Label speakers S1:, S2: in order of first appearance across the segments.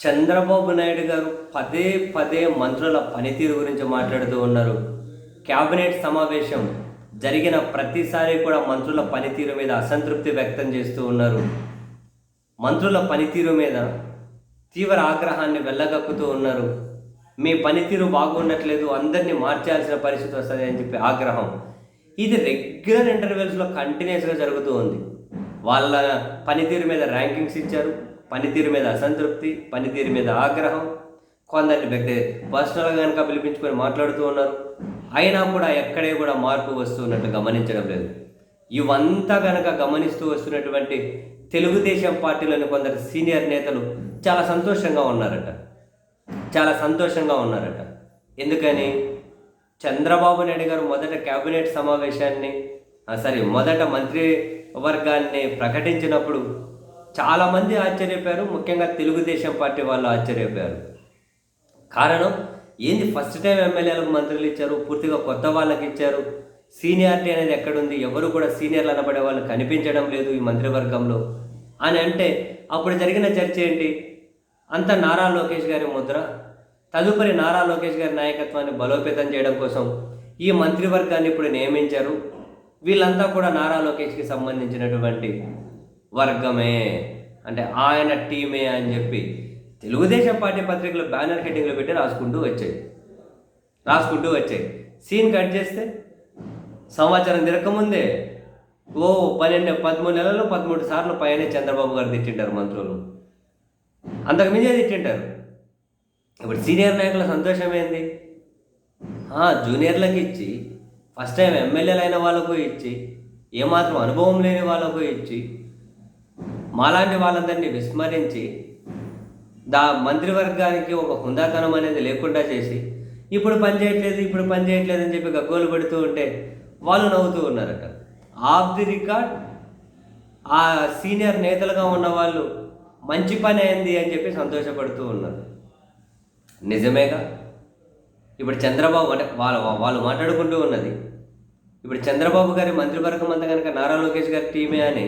S1: చంద్రబాబు నాయుడు గారు పదే పదే మంత్రుల పనితీరు గురించి మాట్లాడుతూ ఉన్నారు. క్యాబినెట్ సమావేశం జరిగిన ప్రతిసారి కూడా మంత్రుల పనితీరు మీద అసంతృప్తి వ్యక్తం చేస్తూ ఉన్నారు. మంత్రుల పనితీరు మీద తీవ్ర ఆగ్రహాన్ని వెళ్ళగక్కుతూ ఉన్నారు. మీ పనితీరు బాగుండట్లేదు, అందరినీ మార్చాల్సిన పరిస్థితి వస్తుంది అని చెప్పి ఆగ్రహం. ఇది రెగ్యులర్ ఇంటర్వెల్స్లో కంటిన్యూస్గా జరుగుతూ ఉంది. వాళ్ళ పనితీరు మీద ర్యాంకింగ్స్ ఇచ్చారు, పనితీరు మీద అసంతృప్తి, పనితీరు మీద ఆగ్రహం, కొందరిని వ్యక్తి పర్సనల్గా కనుక పిలిపించుకొని మాట్లాడుతూ ఉన్నారు. అయినా కూడా ఎక్కడే కూడా మార్పు వస్తున్నట్టు గమనించడం లేదు. ఇవంతా కనుక గమనిస్తూ వస్తున్నటువంటి తెలుగుదేశం పార్టీలోని కొందరు సీనియర్ నేతలు చాలా సంతోషంగా ఉన్నారట. ఎందుకని? చంద్రబాబు నాయుడు గారు మొదట క్యాబినెట్ సమావేశాన్ని మొదట మంత్రివర్గాన్ని ప్రకటించినప్పుడు చాలామంది ఆశ్చర్యపోయారు. ముఖ్యంగా తెలుగుదేశం పార్టీ వాళ్ళు ఆశ్చర్యపోయారు. కారణం ఏంది? ఫస్ట్ టైం ఎమ్మెల్యేలకు మంత్రులు ఇచ్చారు, పూర్తిగా కొత్త వాళ్ళకి ఇచ్చారు. సీనియారిటీ అనేది ఎక్కడుంది? ఎవరు కూడా సీనియర్లు అనబడే వాళ్ళు కనిపించడం లేదు ఈ మంత్రివర్గంలో అని అంటే అప్పుడు జరిగిన చర్చ ఏంటి? అంత నారా లోకేష్ గారి ముద్ర. తదుపరి నారా లోకేష్ గారి నాయకత్వాన్ని బలోపేతం చేయడం కోసం ఈ మంత్రివర్గాన్ని ఇప్పుడు నియమించారు. వీళ్ళంతా కూడా నారా లోకేష్కి సంబంధించినటువంటి వర్గమే, అంటే ఆయన టీమే అని చెప్పి తెలుగుదేశం పార్టీ పత్రికలు బ్యానర్ హెడ్డింగ్లు పెట్టి రాసుకుంటూ వచ్చాయి. సీన్ కట్ చేస్తే సంవత్సరం తిరగకముందే 13 నెలల్లో 13 సార్లు పైన చంద్రబాబు గారు తిట్టింటారు మంత్రులు, అంతకుమించే తిట్టింటారు. ఇప్పుడు సీనియర్ నాయకుల సంతోషం ఏంది? జూనియర్లకు ఇచ్చి, ఫస్ట్ టైం ఎమ్మెల్యేలు అయిన వాళ్ళకు ఇచ్చి, ఏమాత్రం అనుభవం లేని వాళ్ళకు ఇచ్చి, మాలాంటి వాళ్ళందరినీ విస్మరించి మంత్రివర్గానికి ఒక హుందాతనం అనేది లేకుండా చేసి ఇప్పుడు పని చేయట్లేదు అని చెప్పి గగ్గోలు పెడుతూ ఉంటే వాళ్ళు నవ్వుతూ ఉన్నారట. ఆఫ్ ది రికార్డ్ ఆ సీనియర్ నేతలుగా ఉన్న వాళ్ళు మంచి పని అయింది అని చెప్పి సంతోషపడుతూ ఉన్నారు. నిజమేగా? ఇప్పుడు చంద్రబాబు అంటే వాళ్ళు మాట్లాడుకుంటూ ఉన్నది, ఇప్పుడు చంద్రబాబు గారి మంత్రివర్గం అంతా కనుక నారా లోకేష్ గారి టీమే అని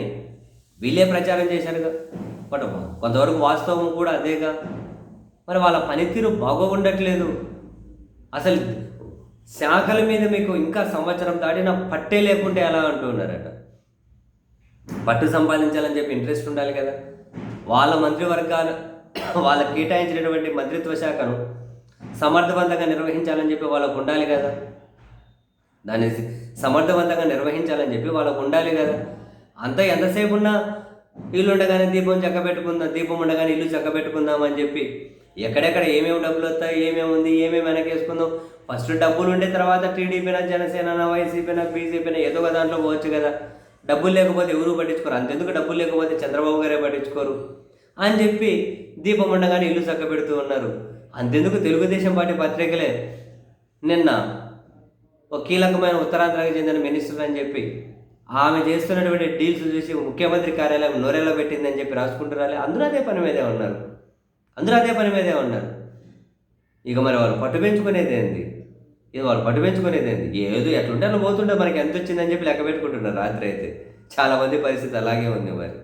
S1: వీళ్ళే ప్రచారం చేశారుగా. బట్ కొంతవరకు వాస్తవం కూడా అదేగా. మరి వాళ్ళ పనితీరు బాగోగుండట్లేదు. అసలు శాఖల మీద మీకు ఇంకా సంవత్సరం దాటిన పట్టే లేకుంటే ఎలా అంటున్నారట. పట్టు సంపాదించాలని చెప్పి ఇంట్రెస్ట్ ఉండాలి కదా. వాళ్ళ మంత్రివర్గాలు వాళ్ళకి కేటాయించినటువంటి మంత్రిత్వ శాఖను సమర్థవంతంగా నిర్వహించాలని చెప్పి వాళ్ళకు ఉండాలి కదా. దాన్ని సమర్థవంతంగా నిర్వహించాలని చెప్పి వాళ్ళకు ఉండాలి కదా. అంతా ఎంతసేపు ఉన్నా ఇల్లు ఉండగానే దీపం ఉండగానే ఇల్లు చక్కబెట్టుకుందాం అని చెప్పి ఎక్కడెక్కడ ఏమేమి డబ్బులు వస్తాయి, ఏమేమి ఉంది, ఏమేమి వెనకేసుకుందాం. ఫస్ట్ డబ్బులు ఉండే తర్వాత టీడీపీనా, జనసేన, వైసీపీనా, బీజేపీనా ఏదో ఒక దాంట్లో పోవచ్చు కదా. డబ్బులు లేకపోతే ఎవరు పట్టించుకోరు. అంతెందుకు డబ్బులు లేకపోతే చంద్రబాబు గారే పట్టించుకోరు అని చెప్పి దీపం ఉండగానే ఇల్లు చక్కబెడుతూ ఉన్నారు. అంతెందుకు తెలుగుదేశం పార్టీ పత్రికలే నిన్న ఒక కీలకమైన ఉత్తరాంధ్రకు చెందిన మినిస్టర్ అని చెప్పి ఆమె చేస్తున్నటువంటి డీల్స్ చూసి ముఖ్యమంత్రి కార్యాలయం నోరేలా పెట్టిందని చెప్పి రాసుకుంటున్నారే. అందరూ అదే పని మీదే ఉన్నారు. ఇక మరి వాళ్ళు పట్టు పెంచుకునేది ఏంది? ఏదో ఎట్లుంటే అలా పోతుంటే మనకి ఎంత వచ్చిందని చెప్పి లెక్క పెట్టుకుంటున్నారు. రాత్రి అయితే చాలామంది పరిస్థితి అలాగే ఉంది మరి.